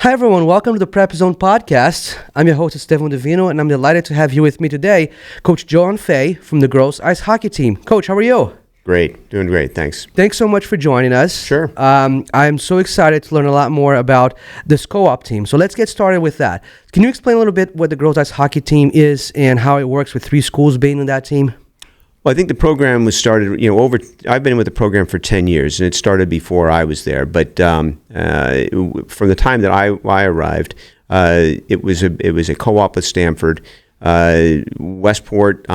Hi everyone, welcome to the PrepZone Podcast. I'm your host, Estevao, Divino, and I'm delighted to have here with me today Coach Jon Fay from the Girls Ice Hockey Team. Coach, how are you? Great, doing great, thanks. Thanks so much for joining us. Sure. I'm so excited to learn a lot more about this co-op team. So let's get started with that. Can you explain a little bit what the Girls Ice Hockey Team is and how it works with 3 schools being in that team? Well, I think the program was started, I've been with the program for 10 years, and it started before I was there. But from the time that I arrived, it was a co-op with Stamford. Westport,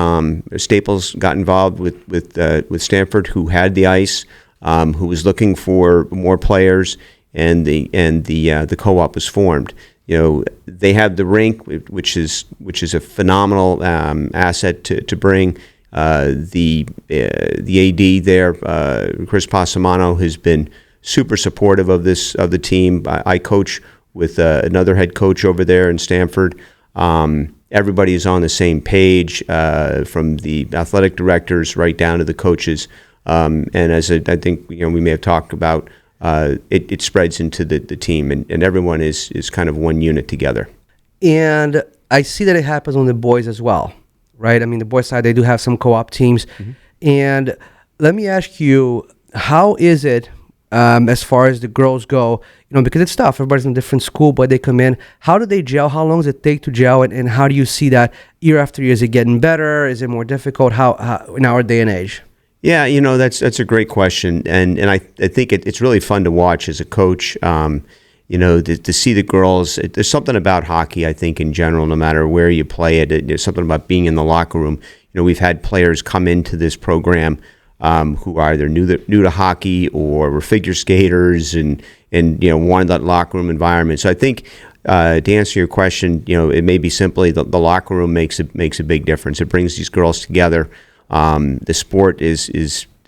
Staples got involved with Stamford, who had the ice, who was looking for more players, and the co-op was formed. They have the rink, which is a phenomenal asset to bring. The AD there, Chris Passamano, has been super supportive of the team. I coach with another head coach over there in Stamford. Everybody is on the same page, from the athletic directors right down to the coaches. And as I think we may have talked about, it spreads into the team, and everyone is kind of one unit together. And I see that it happens on the boys as well, right? I mean, the boys side, they do have some co-op teams. Mm-hmm. And let me ask you, how is it as far as the girls go? Because it's tough. Everybody's in a different school, but they come in. How do they gel? How long does it take to gel? And how do you see that year after year? Is it getting better? Is it more difficult? How in our day and age? Yeah, that's a great question, and I think it's really fun to watch as a coach. To see the girls. There's something about hockey, I think, in general, no matter where you play it. There's something about being in the locker room. We've had players come into this program who are either new to hockey or were figure skaters and wanted that locker room environment. So I think to answer your question, it may be simply the locker room makes a big difference. It brings these girls together. The sport is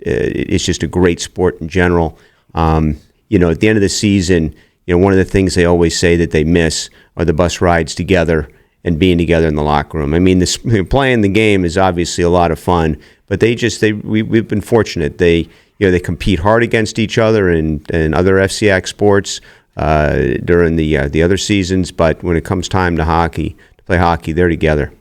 just a great sport in general. At the end of the season, one of the things they always say that they miss are the bus rides together and being together in the locker room. I mean, playing the game is obviously a lot of fun, but we've been fortunate. They compete hard against each other in other FCX sports during the other seasons, but when it comes time to play hockey, they're together.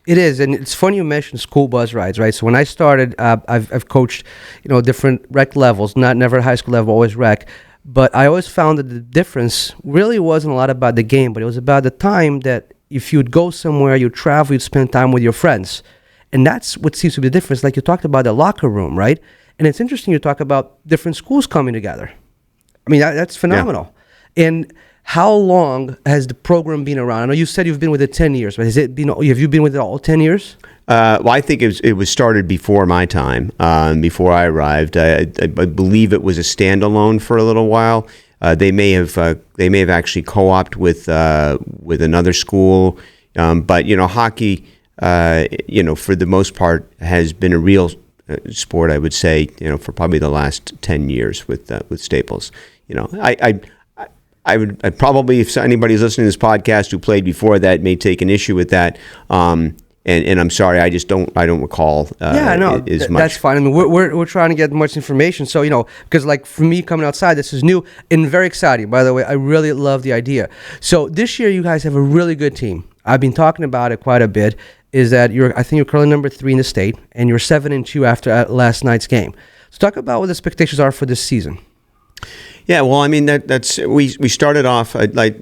It is, and it's funny you mentioned school bus rides, right? So when I started, I've coached, different rec levels, never high school level, always rec. But I always found that the difference really wasn't a lot about the game, but it was about the time that if you'd go somewhere, you'd travel, you'd spend time with your friends. And that's what seems to be the difference. Like you talked about the locker room, right? And it's interesting you talk about different schools coming together. I mean, that's phenomenal. Yeah. And how long has the program been around? I know you said you've been with it 10 years, but have you been with it all 10 years? Well, I think it was started before my time, before I arrived. I believe it was a standalone for a little while. They may have actually co-opted with another school, but hockey, for the most part, has been a real sport. I would say, for probably the last 10 years with Staples. I'd probably, if anybody's listening to this podcast who played before that, may take an issue with that. And I'm sorry, I don't recall as much. That's fine. I mean, we're trying to get much information. So, because like for me coming outside, this is new and very exciting. By the way, I really love the idea. So this year you guys have a really good team. I've been talking about it quite a bit. Is that I think you're currently number 3 in the state, and you're 7-2 after last night's game. So talk about what the expectations are for this season. Yeah, well, I mean that's we started off. I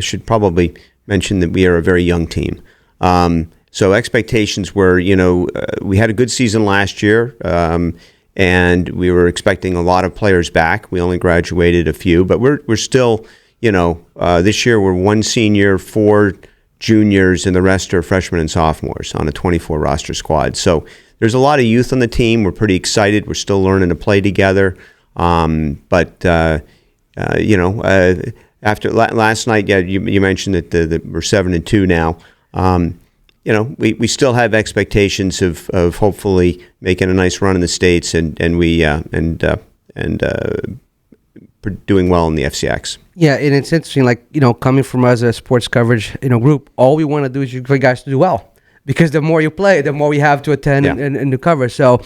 should probably mention that we are a very young team. So expectations were, we had a good season last year, and we were expecting a lot of players back. We only graduated a few, but we're still, this year we're 1 senior, 4 juniors, and the rest are freshmen and sophomores on a 24 roster squad. So there's a lot of youth on the team. We're pretty excited. We're still learning to play together. After last night, you mentioned that we're 7-2 now. We still have expectations of hopefully making a nice run in the States and doing well in the FCX. Yeah, and it's interesting, coming from us as a sports coverage, group, all we want to do is for you guys to do well. Because the more you play, the more we have to attend and to cover. So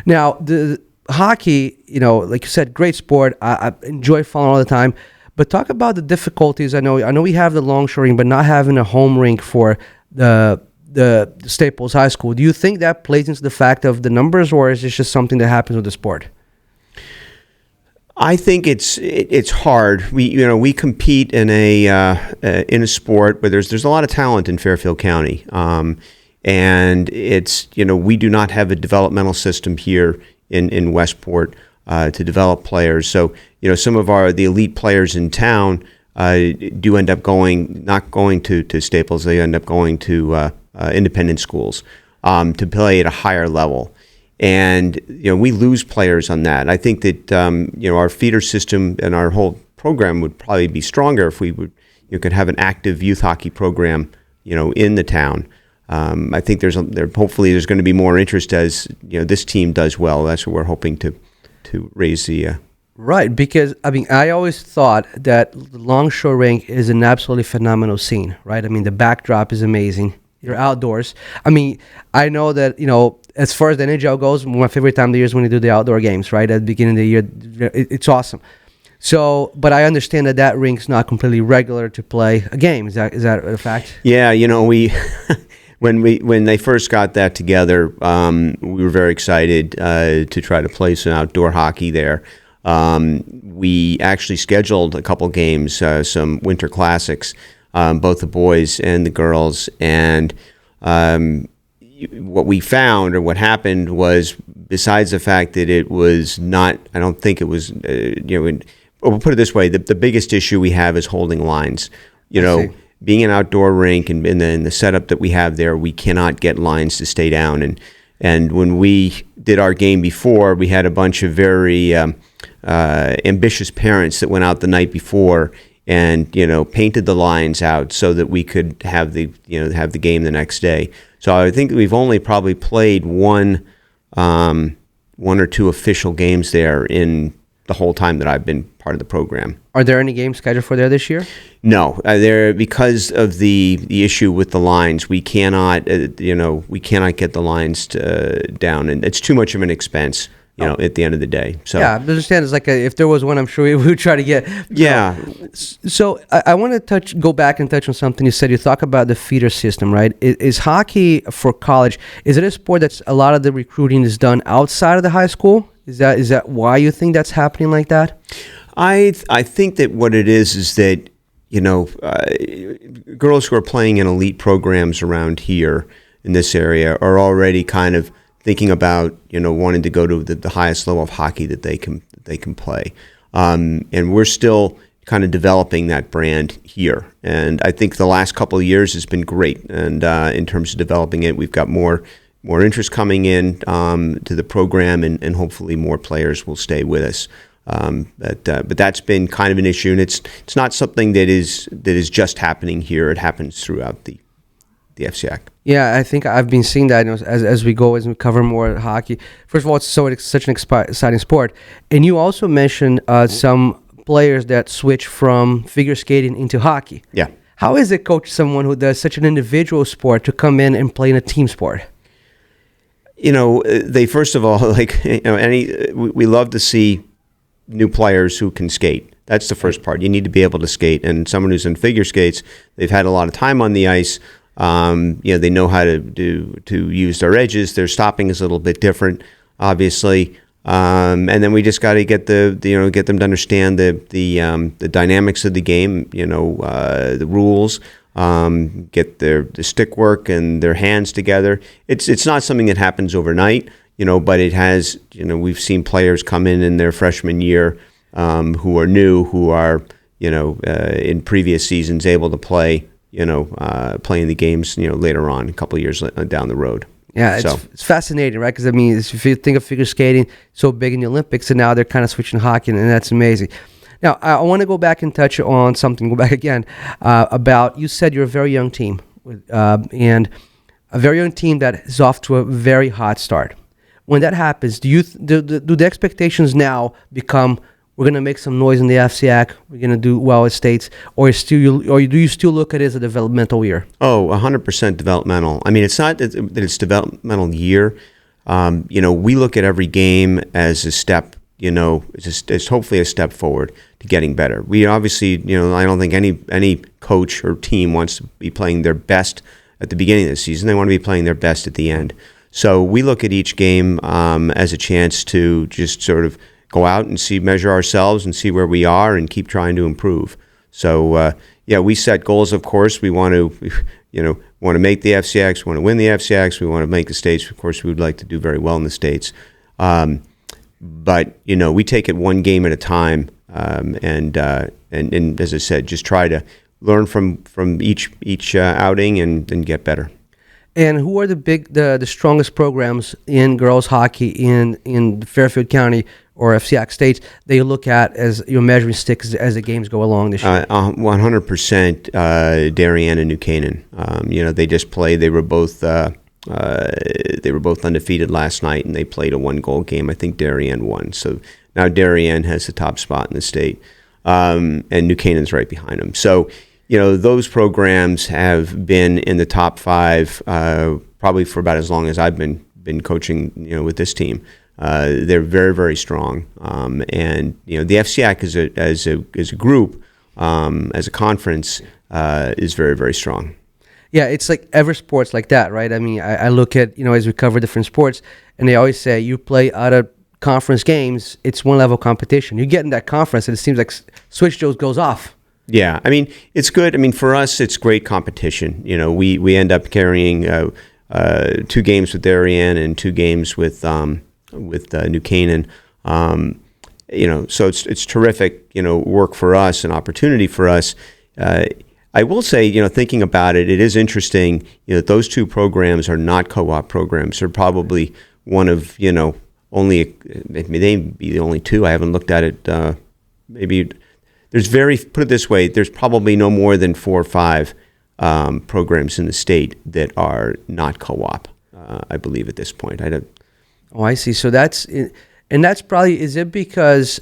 now the hockey, like you said, great sport. I enjoy following all the time. But talk about the difficulties. I know we have the longshore rink, but not having a home rink for the Staples High School. Do you think that plays into the fact of the numbers, or is it just something that happens with the sport? I think it's hard. We compete in a sport where there's a lot of talent in Fairfield County, and it's we do not have a developmental system here in Westport to develop players. So some of the elite players in town do end up not going to Staples. They end up going to independent schools to play at a higher level. And we lose players on that. I think that our feeder system and our whole program would probably be stronger if we could have an active youth hockey program in the town. I think hopefully there's going to be more interest as this team does well. That's what we're hoping to raise the. Right, because I always thought that the longshore rink is an absolutely phenomenal scene. Right, the backdrop is amazing. You're outdoors. I know that as far as the NHL goes, my favorite time of the year is when they do the outdoor games, right? At the beginning of the year, it's awesome. So, but I understand that rink's not completely regular to play a game. Is that a fact? Yeah, we when they first got that together, we were very excited to try to play some outdoor hockey there. We actually scheduled a couple games, some winter classics, both the boys and the girls, and what we found, or what happened, was besides the fact that it was not, I don't think it was, we'll put it this way, the biggest issue we have is holding lines. Being an outdoor rink and in the setup that we have there, we cannot get lines to stay down. And when we did our game before, we had a bunch of very ambitious parents that went out the night before and painted the lines out so that we could have the game the next day. So I think we've only probably played one or two official games there in the whole time that I've been part of the program. Are there any games scheduled for there this year? No, because of the issue with the lines, we cannot get the lines down, and it's too much of an expense. At the end of the day. So yeah, I understand. It's like if there was one, I'm sure we would try to get. Yeah. So I want to go back and touch on something you said. You talk about the feeder system, right? Is hockey for college? Is it a sport that's a lot of the recruiting is done outside of the high school? Is that why you think that's happening like that? I think that what it is that girls who are playing in elite programs around here in this area are already kind of thinking about wanting to go to the highest level of hockey that they can play, and we're still kind of developing that brand here. And I think the last couple of years has been great. And in terms of developing it, we've got more interest coming in to the program, and hopefully more players will stay with us. But that's been kind of an issue, and it's not something that is just happening here. It happens throughout the FCAC. Yeah, I think I've been seeing that as we cover more hockey. First of all, it's such an exciting sport. And you also mentioned some players that switch from figure skating into hockey. Yeah. How is it, coach, someone who does such an individual sport to come in and play in a team sport? They first of all, we love to see new players who can skate. That's the first part. You need to be able to skate. And someone who's in figure skates, they've had a lot of time on the ice. They know how to use their edges. Their stopping is a little bit different, obviously. And then we just got to get them to understand the dynamics of the game. The rules. Get the stick work and their hands together. It's not something that happens overnight. But it has. We've seen players come in their freshman year who are new, who are in previous seasons able to play. Playing the games, later on, a couple of years down the road. Yeah, it's fascinating, right? Because if you think of figure skating, so big in the Olympics, and now they're kind of switching to hockey, and that's amazing. Now, I want to go back and touch on something. Go back again about you said you're a very young team, and a very young team that is off to a very hot start. When that happens, do the expectations now become? We're going to make some noise in the FCAC. We're going to do well at states, or do you still look at it as a developmental year? Oh, 100% developmental. It's not that it's developmental year. We look at every game as a step, is hopefully a step forward to getting better. We obviously, I don't think any coach or team wants to be playing their best at the beginning of the season. They want to be playing their best at the end. So we look at each game as a chance to just sort of go out and measure ourselves and see where we are and keep trying to improve. So we set goals. Of course, we want to, want to make the FCX, want to win the FCX, we want to make the States. Of course, we would like to do very well in the States. But we take it one game at a time, and as I said, just try to learn from each outing and get better. And who are the strongest programs in girls hockey in Fairfield County or FCX states that you look at as your measuring stick as the games go along this year? 100% Darien and New Canaan. They just played. They were both undefeated last night, and they played a 1-goal game. I think Darien won. So now Darien has the top spot in the state, and New Canaan's right behind them. So, those programs have been in the top 5 probably for about as long as I've been coaching, with this team. They're very, very strong, and the FCAC as a group, as a conference, is very, very strong. Yeah, it's like every sport's like that, right? I mean, I look at, as we cover different sports, and they always say you play out of conference games, it's one level competition. You get in that conference, and it seems like switch goes off. Yeah, I mean, it's good. I mean, for us, it's great competition. We end up carrying 2 games with Darien and 2 games with New Canaan. So it's terrific, work for us, an opportunity for us. I will say, thinking about it, it is interesting, those 2 programs are not co-op programs. They're probably one of, only, maybe they be the only 2. I haven't looked at it. Maybe put it this way, there's probably no more than 4 or 5 programs in the state that are not co-op, I believe at this point. Oh, I see. So that's probably, is it because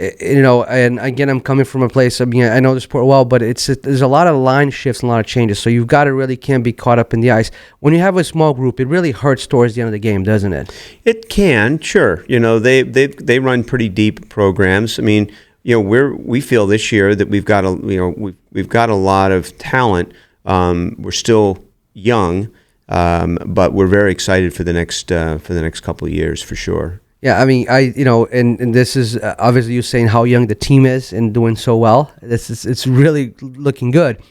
and again, I'm coming from a place, I know the sport well, but there's a lot of line shifts and a lot of changes. So you've got to can't be caught up in the ice. When you have a small group, it really hurts towards the end of the game, doesn't it? It can, sure. They run pretty deep programs. I mean, we feel this year that we've got a lot of talent. We're still young, but we're very excited for the next couple of years for sure. Yeah, I mean, and this is obviously you saying how young the team is and doing so well. It's really looking good.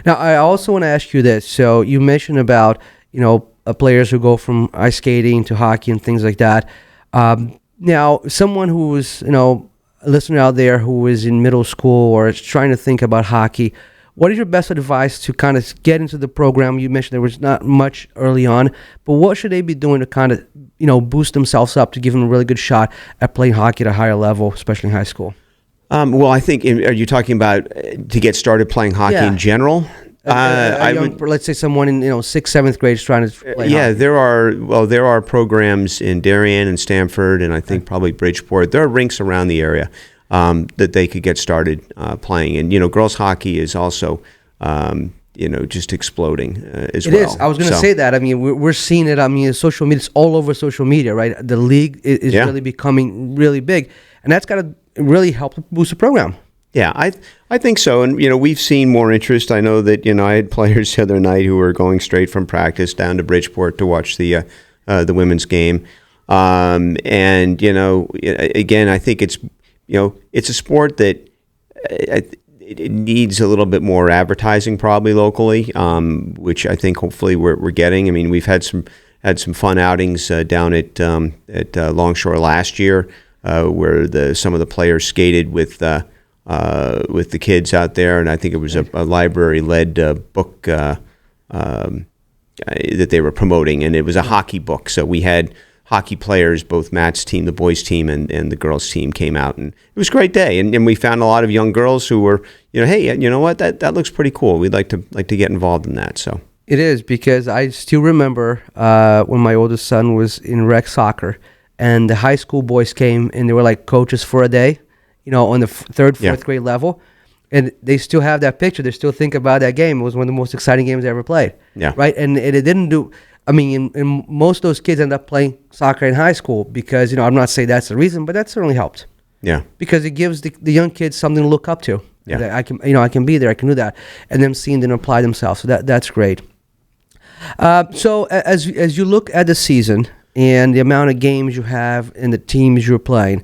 Now, I also want to ask you this. So you mentioned about players who go from ice skating to hockey and things like that. Now, someone who is a listener out there who is in middle school or is trying to think about hockey, what is your best advice to kind of get into the program? You mentioned there was not much early on, but what should they be doing to kind of, boost themselves up to give them a really good shot at playing hockey at a higher level, especially in high school? Well, I think, are you talking about to get started playing hockey in general? Let's say someone in 6th, 7th grade is trying to play hockey. There are programs in Darien and Stamford, and I think probably Bridgeport. There are rinks around the area that they could get started playing. And, girls hockey is also, just exploding as well. It is. I was going to say that. I mean, we're seeing it. I mean, social media, it's all over social media, right? The league is really becoming really big. And that's got to really help boost the program. Yeah, I think so. And, we've seen more interest. I know that, I had players the other night who were going straight from practice down to Bridgeport to watch the women's game. And, again, I think it's, it's a sport that it needs a little bit more advertising probably locally, which I think hopefully we're getting. I mean, we've had some fun outings down at Longshore last year where some of the players skated with the kids out there, and I think it was a library-led book that they were promoting, and it was a hockey book. So we had hockey players, both Matt's team, the boys' team, and the girls' team came out, and it was a great day. And we found a lot of young girls who were, hey, you know what, that looks pretty cool. We'd like to get involved in that. So it is, because I still remember when my oldest son was in rec soccer, and the high school boys came, and they were like coaches for a day, on the 3rd, 4th grade level. And they still have that picture. They still think about that game. It was one of the most exciting games they ever played. Yeah. Right? And it didn't do... I mean, and most of those kids end up playing soccer in high school because, I'm not saying that's the reason, but that certainly helped. Yeah. Because it gives the young kids something to look up to. Yeah. That I can be there, I can do that, and them seeing them apply themselves. So that's great. So as you look at the season and the amount of games you have and the teams you're playing,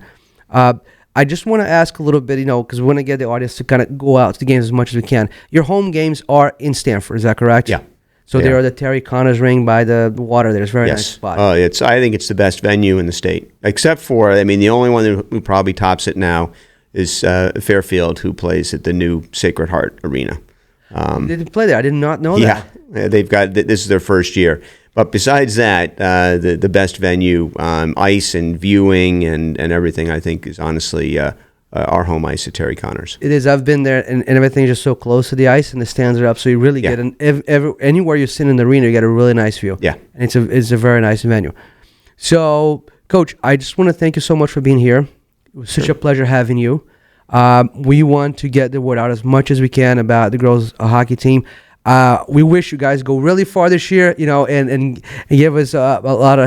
I just want to ask a little bit, because we want to get the audience to kind of go out to the games as much as we can. Your home games are in Stamford, is that correct? Yeah. So they are the Terry Connors ring by the water there. It's a very nice spot. I think it's the best venue in the state, except for, the only one who probably tops it now is Fairfield, who plays at the new Sacred Heart Arena. They did play there. I did not know that. Yeah, they've got, this is their first year. But besides that, the best venue, ice and viewing and everything, I think, is honestly our home ice at Terry Connors. It is. I've been there, and everything is just so close to the ice, and the stands are up, so you really get anywhere you sit in the arena, you get a really nice view. Yeah, and it's a very nice venue. So, Coach, I just want to thank you so much for being here. It was such a pleasure having you. We want to get the word out as much as we can about the girls hockey team. We wish you guys go really far this year, and give us a lot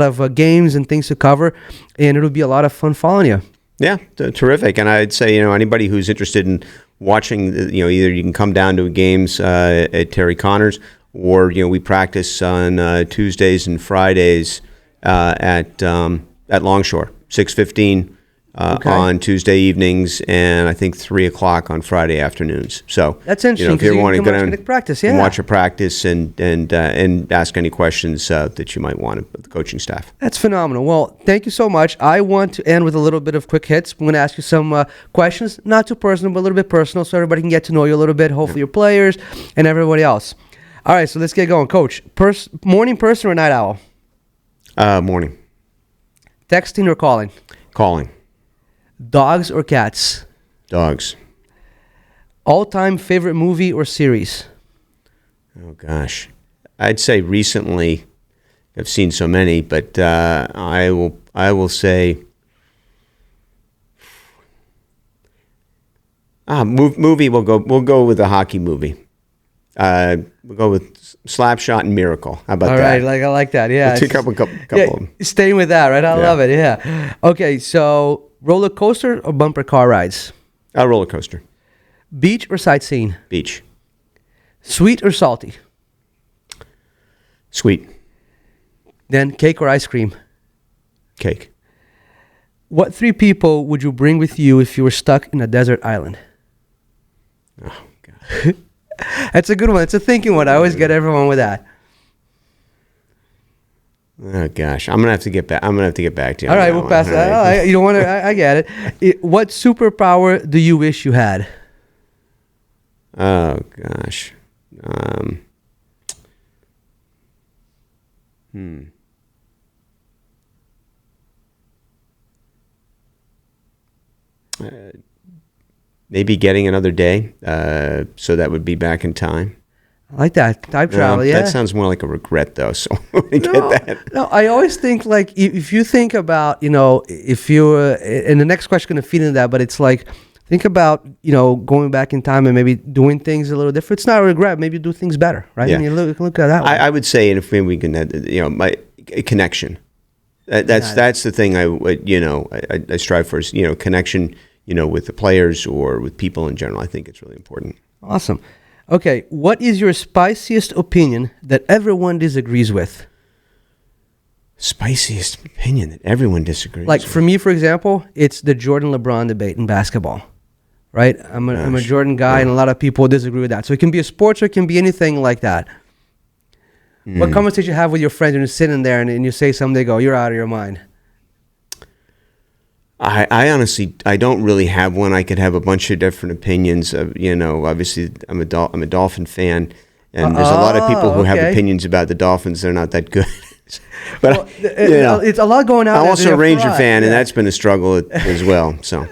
of games and things to cover, and it'll be a lot of fun following you. Yeah, terrific. And I'd say, anybody who's interested in watching, either you can come down to games at Terry Connors, or, we practice on Tuesdays and Fridays at Longshore, 6:15 on Tuesday evenings, and I think 3 o'clock on Friday afternoons. So that's interesting. If you want to go down and practice, and watch a practice and ask any questions that you might want of the coaching staff. That's phenomenal. Well, thank you so much. I want to end with a little bit of quick hits. I'm going to ask you some questions, not too personal, but a little bit personal, so everybody can get to know you a little bit. Hopefully, your players and everybody else. All right, so let's get going, Coach. Morning person or night owl? Morning. Texting or calling? Calling. Dogs or cats? Dogs. All-time favorite movie or series? Oh gosh, I'd say recently, I've seen so many, but I will say movie. We'll go with a hockey movie. We'll go with Slapshot and Miracle. How about that? All right, I like that. Yeah, we'll take up a couple of them. Staying with that, right? I love it. Yeah. Okay, so roller coaster or bumper car rides? Roller coaster. Beach or sightseeing? Beach. Sweet or salty? Sweet. Then cake or ice cream? Cake. What 3 people would you bring with you if you were stuck in a desert island? Oh, God. That's a good one. It's a thinking one. I always get everyone with that. Oh gosh, I'm gonna have to get back. To you. All right, we'll pass that. All right. You don't want to. I get it. What superpower do you wish you had? Oh gosh. Maybe getting another day. So that would be back in time. I like that. Time travel, yeah. That sounds more like a regret, though, so I get that. No, I always think, like, if you think about, if you and the next question going to feed into that, but it's like, think about, going back in time and maybe doing things a little different. It's not a regret. Maybe do things better, right? Yeah. And you look at that way. I would say, and if maybe we can, my connection. That's the thing I strive for is, connection, with the players or with people in general. I think it's really important. Awesome. Okay, what is your spiciest opinion that everyone disagrees with? Spiciest opinion that everyone disagrees with? Like, for me, for example, it's the Jordan-LeBron debate in basketball, right? I'm a Jordan guy, and a lot of people disagree with that. So it can be a sports or it can be anything like that. What conversation you have with your friends when you're sitting there and you say something, they go, you're out of your mind? I honestly, I don't really have one. I could have a bunch of different opinions. Obviously, I'm a Dolphin fan, and there's a lot of people who have opinions about the Dolphins. They're not that good. But it's a lot going on. I'm also a Ranger fan, and that's been a struggle as well. So,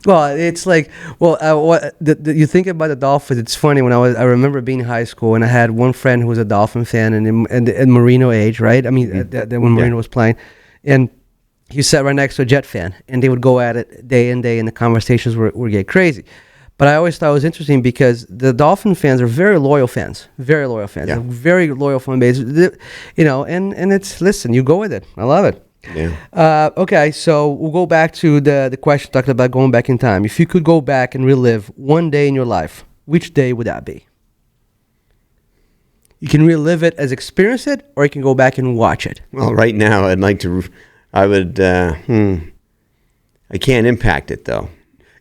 well, it's like, you think about the Dolphins. It's funny I remember being in high school, and I had one friend who was a Dolphin fan, and Marino age, right? I mean, when Marino was playing, and he sat right next to a Jet fan, and they would go at it day and day, and the conversations would get crazy. But I always thought it was interesting because the Dolphin fans are very loyal fans. Very loyal fans. Yeah. A very loyal fan base. You know, and it's, listen, you go with it. I love it. Yeah. Okay, so we'll go back to the question talking about going back in time. If you could go back and relive one day in your life, which day would that be? You can relive it as experience it, or you can go back and watch it. Well, right now, I'd like to. I would. I can't impact it though.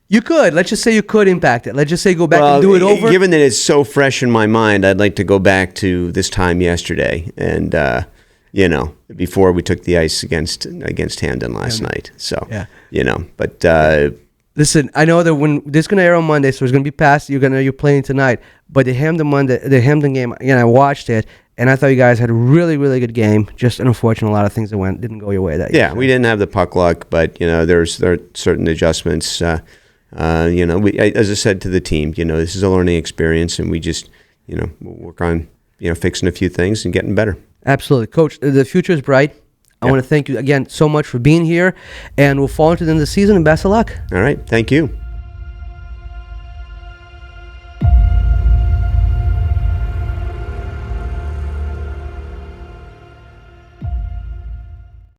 You could. Let's just say you could impact it. Let's just say go back and do it over. Given that it's so fresh in my mind, I'd like to go back to this time yesterday, and you know, before we took the ice against Hamden last night. So you know, but. Listen, I know that when this is gonna air on Monday, so it's gonna be past. You're playing tonight, but the Hamden game, again, I watched it, and I thought you guys had a really, really good game. Just unfortunate, a lot of things that didn't go your way that year. Yeah, we didn't have the puck luck, but you know, there are certain adjustments. You know, as I said to the team, you know, this is a learning experience, and we just, you know, we'll work on, you know, fixing a few things and getting better. Absolutely, Coach. The future is bright. I want to thank you again so much for being here, and we'll fall into the end of the season, and best of luck. All right. Thank you.